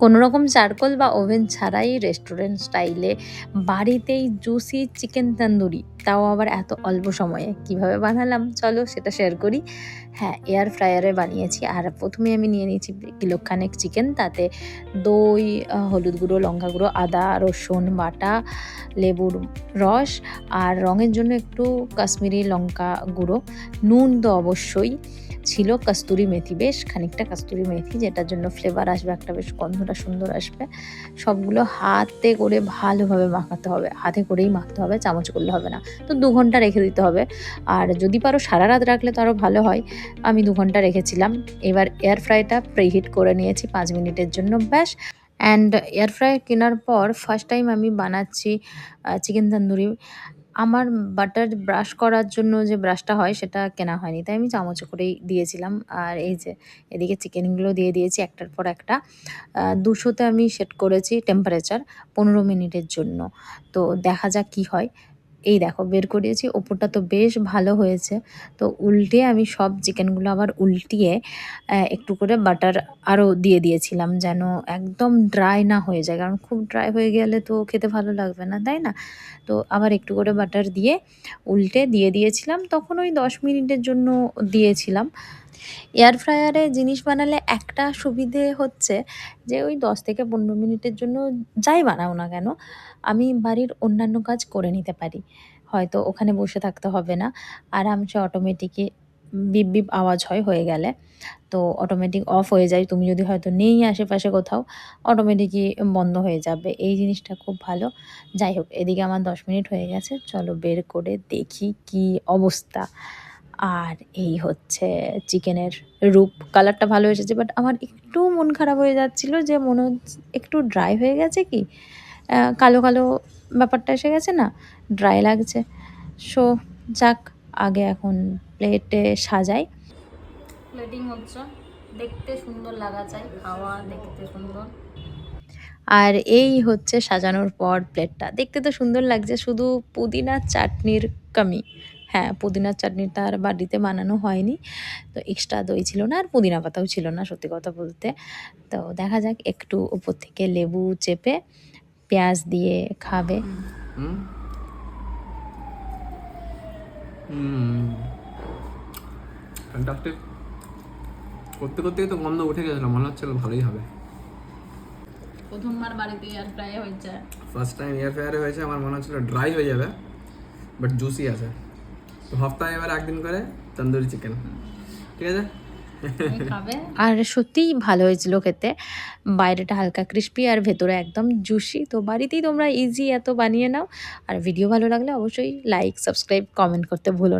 কোনো রকম চারকোল বা ওভেন ছাড়াই রেস্টুরেন্ট স্টাইলে বাড়িতেই জুসি চিকেন তন্দুরি, তাও আবার এত অল্প সময়ে কিভাবে বানালাম চলো সেটা শেয়ার করি। হ্যাঁ, এয়ার ফ্রায়ারে বানিয়েছি। আর প্রথমে আমি নিয়ে নিয়েছি কিলোখানেক চিকেন, তাতে দই, হলুদ গুঁড়ো, লঙ্কা গুঁড়ো, আদা রসুন বাটা, লেবুর রস, আর রঙের জন্য একটু কাশ্মীরি লঙ্কা গুঁড়ো, নুন তো অবশ্যই ছিল, কস্তুরি মেথি, বেশ খানিকটা কস্তুরি মেথি, যেটার জন্য ফ্লেভার আসবে, একটা বেশ গন্ধটা সুন্দর আসবে। সবগুলো হাতে করে ভালোভাবে মাখাতে হবে, হাতে করেই মাখতে হবে, চামচ করলে হবে না। তো 2 ঘন্টা রেখে দিতে হবে। আর যদি পারো সারা রাত রাখলে তো আরও ভালো হয়। আমি 2 ঘন্টা রেখেছিলাম। এবার এয়ার ফ্রাইটা প্রিহিট করে নিয়েছি 5 মিনিটের জন্য, ব্যাস। অ্যান্ড এয়ার ফ্রায়ার কেনার পর ফার্স্ট টাইম আমি বানাচ্ছি চিকেন তন্দুরি। আমার বাটার ব্রাশ করার জন্য যে ব্রাশটা হয় সেটা কেনা হয়নি, তাই আমি চামচে করেই দিয়েছিলাম। আর এই যে এদিকে চিকেনগুলো দিয়ে দিয়েছি একটার পর একটা। 200-তে আমি সেট করেছি টেম্পারেচার 15 মিনিটের জন্য। তো দেখা যাক কি হয়। এই দেখো বের করিয়েছি, ওপরটা তো বেশ ভালো হয়েছে। তো উল্টে আমি সব চিকেনগুলো আবার উল্টিয়ে একটু করে বাটার আরও দিয়ে দিয়েছিলাম, যেন একদম ড্রাই না হয়ে যায়, কারণ খুব ড্রাই হয়ে গেলে তো খেতে ভালো লাগবে না, তাই না? তো আবার একটু করে বাটার দিয়ে উল্টে দিয়ে দিয়েছিলাম, তখন ওই 10 মিনিটের জন্য দিয়েছিলাম। এয়ার ফ্রায়ারে জিনিস বানালে একটা সুবিধে হচ্ছে যে ওই 10 থেকে 15 মিনিটের জন্য যাই বানাও না কেন, আমি বাড়ির অন্যান্য কাজ করে নিতে পারি। হয়তো ওখানে বসে থাকতে হবে না। আরামসে অটোমেটিকই বিপ বিপ আওয়াজ হয়ে গেলে তো অটোমেটিক অফ হয়ে যায়। তুমি যদি হয়তো নেই আশেপাশে কোথাও, অটোমেটিকই বন্ধ হয়ে যাবে। এই জিনিসটা খুব ভালো। যাই হোক, এদিকে আমার 10 মিনিট হয়ে গেছে। চলো বের করে দেখি কি অবস্থা। আর এই হচ্ছে চিকেনের রূপ। কালারটা ভালো এসেছে, বাট আমার একটু মন খারাপ হয়ে যাচ্ছিল যে মনে হচ্ছে একটু ড্রাই হয়ে গেছে কি? কালো, কালো ব্যাপারটা এসে গেছে না? ড্রাই লাগছে। সো যাক, আগে এখন প্লেটে সাজাই। প্লেটিং হচ্ছে, দেখতে সুন্দর লাগা চাই, খাওয়া দেখতে সুন্দর। আর এই হচ্ছে সাজানোর পর প্লেটটা। দেখতে তো সুন্দর লাগছে, শুধু পুদিনার চাটনির কামি। হ্যাঁ, পুদিনার চাটনিটা আর বাড়িতে বানানো হয়নি। তো এক্সট্রা দই ছিল না, আর পুদিনা পাতাও ছিল না সত্যি কথা বলতে। তো দেখা যাক, একটু উপর থেকে লেবু চেপে পেঁয়াজ দিয়ে খাবে। ফ্যান্টাস্টিক। করতে করতেই তো গন্ধ উঠে গেছিল, মনে হচ্ছিল ভালোই হবে। প্রথমবার বাড়িতে এয়ার ফ্রাই হয়েছে, ফার্স্ট টাইম এয়ার ফ্রায়ারে হয়েছে, আমার মনে হচ্ছিল ড্রাই হয়ে যাবে, বাট জুসি আছে। তো সপ্তাহে এবার একদিন করে তন্দুরি চিকেন, ঠিক আছে। আর সত্যিই ভালো হয়েছিল খেতে। বাইরেটা হালকা ক্রিস্পি আর ভেতরে একদম জুসি। তো বাড়িতেই তোমরা ইজি এত বানিয়ে নাও। আর ভিডিও ভালো লাগলে অবশ্যই লাইক, সাবস্ক্রাইব, কমেন্ট করতে ভুলো না।